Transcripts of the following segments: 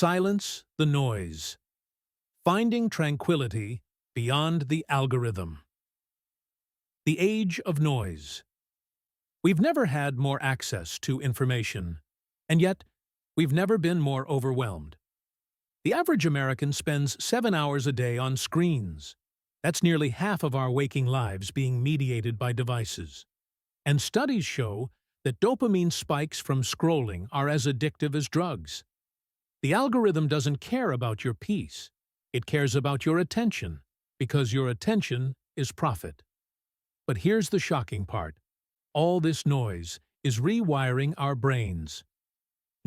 Silence the noise. Finding tranquility beyond the algorithm. The age of noise. We've never had more access to information, and yet we've never been more overwhelmed. The average American spends 7 hours a day on screens. That's nearly half of our waking lives being mediated by devices. And studies show that dopamine spikes from scrolling are as addictive as drugs. The algorithm doesn't care about your peace. It cares about your attention, because your attention is profit. But here's the shocking part. All this noise is rewiring our brains.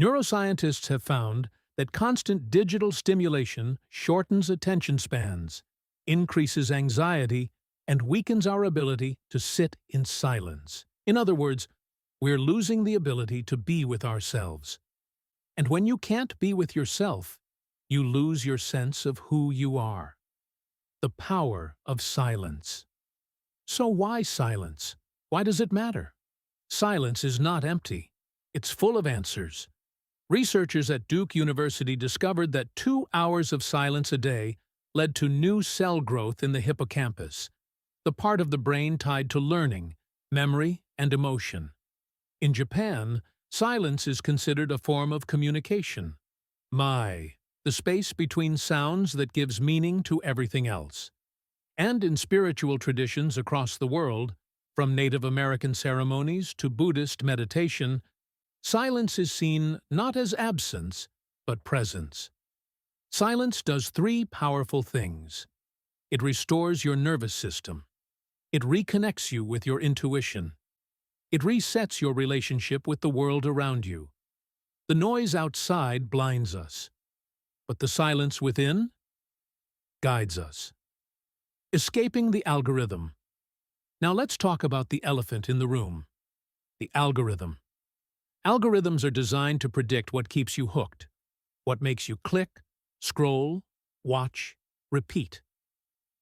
Neuroscientists have found that constant digital stimulation shortens attention spans, increases anxiety, and weakens our ability to sit in silence. In other words, we're losing the ability to be with ourselves. And when you can't be with yourself, you lose your sense of who you are. The power of silence. So why silence? Why does it matter? Silence is not empty. It's full of answers. Researchers at Duke University discovered that 2 hours of silence a day led to new cell growth in the hippocampus, the part of the brain tied to learning, memory, and emotion. In Japan, silence is considered a form of communication. The space between sounds that gives meaning to everything else. And in spiritual traditions across the world, from Native American ceremonies to Buddhist meditation, silence is seen not as absence, but presence. Silence does 3 powerful things. It restores your nervous system. It reconnects you with your intuition. It resets your relationship with the world around you. The noise outside blinds us, but the silence within guides us. Escaping the algorithm. Now let's talk about the elephant in the room. The algorithm. Algorithms are designed to predict what keeps you hooked, what makes you click, scroll, watch, repeat.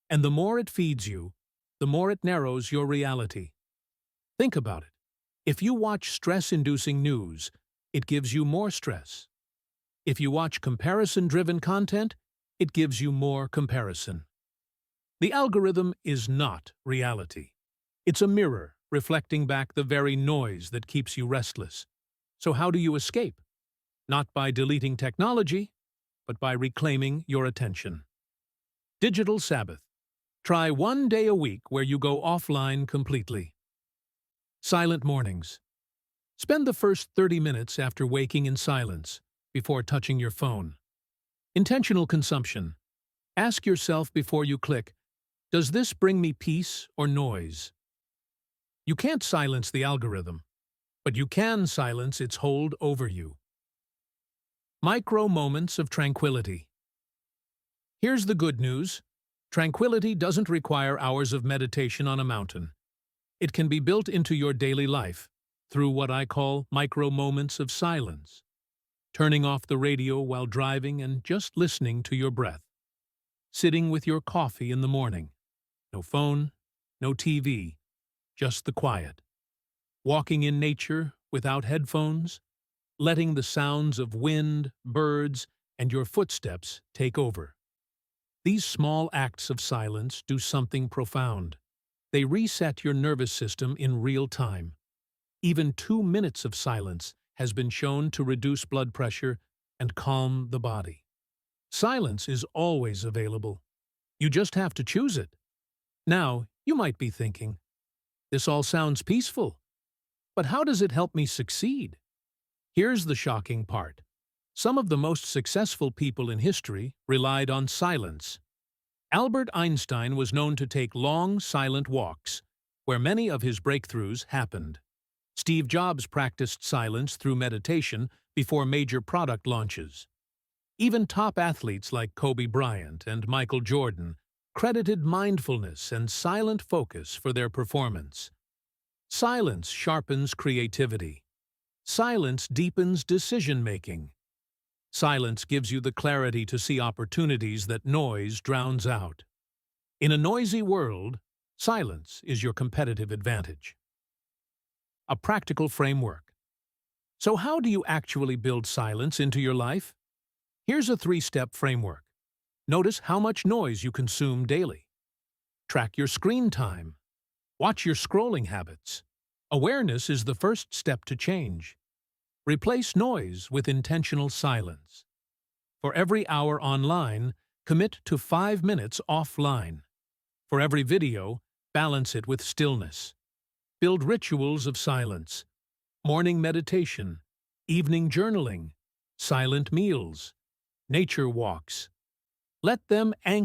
And the more it feeds you, the more it narrows your reality. Think about it. If you watch stress-inducing news, it gives you more stress. If you watch comparison-driven content, it gives you more comparison. The algorithm is not reality. It's a mirror reflecting back the very noise that keeps you restless. So how do you escape? Not by deleting technology, but by reclaiming your attention. Digital Sabbath. Try 1 day a week where you go offline completely. Silent mornings. Spend the first 30 minutes after waking in silence, before touching your phone. Intentional consumption. Ask yourself before you click, does this bring me peace or noise? You can't silence the algorithm, but you can silence its hold over you. Micro moments of tranquility. Here's the good news. Tranquility doesn't require hours of meditation on a mountain. It can be built into your daily life through what I call micro moments of silence. Turning off the radio while driving and just listening to your breath. Sitting with your coffee in the morning. No phone, no TV, just the quiet. Walking in nature without headphones. Letting the sounds of wind, birds, and your footsteps take over. These small acts of silence do something profound. They reset your nervous system in real time. Even 2 minutes of silence has been shown to reduce blood pressure and calm the body. Silence is always available. You just have to choose it. Now, you might be thinking, this all sounds peaceful, but how does it help me succeed? Here's the shocking part. Some of the most successful people in history relied on silence. Albert Einstein was known to take long, silent walks, where many of his breakthroughs happened. Steve Jobs practiced silence through meditation before major product launches. Even top athletes like Kobe Bryant and Michael Jordan credited mindfulness and silent focus for their performance. Silence sharpens creativity. Silence deepens decision-making. Silence gives you the clarity to see opportunities that noise drowns out. In a noisy world, silence is your competitive advantage. A practical framework. So how do you actually build silence into your life? Here's a 3-step framework. Notice how much noise you consume daily. Track your screen time. Watch your scrolling habits. Awareness is the first step to change. Replace noise with intentional silence. For every hour online, commit to 5 minutes offline. For every video, balance it with stillness. Build rituals of silence. Morning meditation, evening journaling, silent meals, nature walks. Let them anchor